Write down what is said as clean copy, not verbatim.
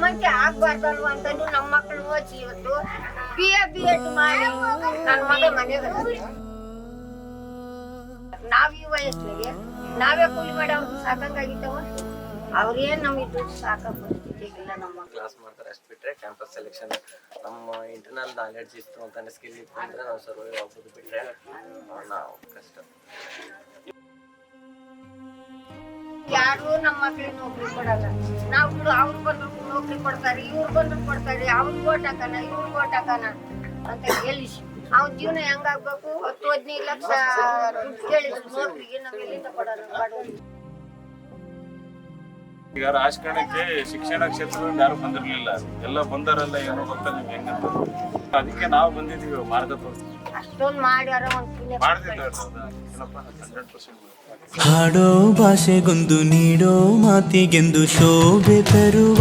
ನಮ್ಮಂತೆ ಆಗ್ಬಾರ್ದಲ್ವ ಅಂತಂದು ನಮ್ಮ ಮಕ್ಕಳು ಓದಿಸಿ ಇವತ್ತು B.Ed ಮಾಡಿ ನನ್ನ ಮಗ ಮನೆಗೆ ನಾವ್ ಈ ವಯಸ್ಸಿಗೆ ನಾವೇ ಕೂಲಿ ಮಾಡಿ ಅವ್ರಿಗೆ ಸಾಕಾಗಿತ್ತವ ಅವ್ರೇನ್ ನಮಗೆ ದುಡ್ಡು ಸಾಕ ಪರಿಸ್ಥಿತಿಗಿಲ್ಲ. ನಮ್ಮ ಕ್ಲಾಸ್ ಮಾಡ್ತಾರೆ ಅಷ್ಟು ಬಿಟ್ರೆ ಕ್ಯಾಂಪಸ್ ಸೆಲೆಕ್ಷನ್ ನಮ್ಮ ಇಂಟರ್ನಲ್ ನಾಲೆಡ್ಜ್ ಇತ್ತು ಅಂತಂದ್ರೆ ಸ್ಕಿಲ್ ಇತ್ತು ಅಂದ್ರೆ ನಾವು ಸರ್ವೈವ್ ಆಗ್ಬೋದು. ಬಿಟ್ರೆ ನಾವು ಕಷ್ಟ. ಯಾರು ನಮ್ಮ ಮಕ್ಳಿಗೆ ನೌಕರಿ ಕೊಡಲ್ಲ. ನಾವು ಬಿಡು ಅವ್ರು ಬಂದ್ರು ನೌಕರಿ ಕೊಡ್ತಾರೆ, ಇವ್ರು ಬಂದ್ರು ಕೊಡ್ತಾರೆ, ಅವ್ರಿಗೆ ಓಟ್ ಹಾಕೋಣ ಇವ್ರಿಗೆ ಓಟ್ ಹಾಕೋಣ ಅಂತ ಹೇಳಿ ಅವ್ನ ಜೀವನ ಹೆಂಗಾಗ್ಬೇಕು? 10-15 ಲಕ್ಷ ದುಡ್ಡು ಕೇಳಿದ್ರು ನೌಕರಿಗೆ ನಾವ್ ಎಲ್ಲಿಂದ ಕೊಡೋಣ ಬಡವರಿಗೆ? ಈಗ ರಾಜಕಾರಣಕ್ಕೆ ಶಿಕ್ಷಣ ಕ್ಷೇತ್ರದಲ್ಲಿ ಯಾರು ಬಂದಿರ್ಲಿಲ್ಲ, ಎಲ್ಲ ಬಂದಾರಲ್ಲ ಏನೋ ಗೊತ್ತಾ ನೀವು ಹೆಂಗಂತ. ಅದಕ್ಕೆ ನಾವು ಬಂದಿದ್ದೀವಿ ಮಾರ್ಗ ತೋರಿಸ್ತೀವಿ. ಅಷ್ಟೊಂದು ಮಾಡ್ಯಾರ ಒಂದು ಮಾಡ್ತಿದ್ದಾರೆ 100%. ಹಾಡೋ ಭಾಷೆಗೊಂದು ನೀಡೋ ಮಾತಿಗೆಂದು ಶೋಭೆ ತರುವ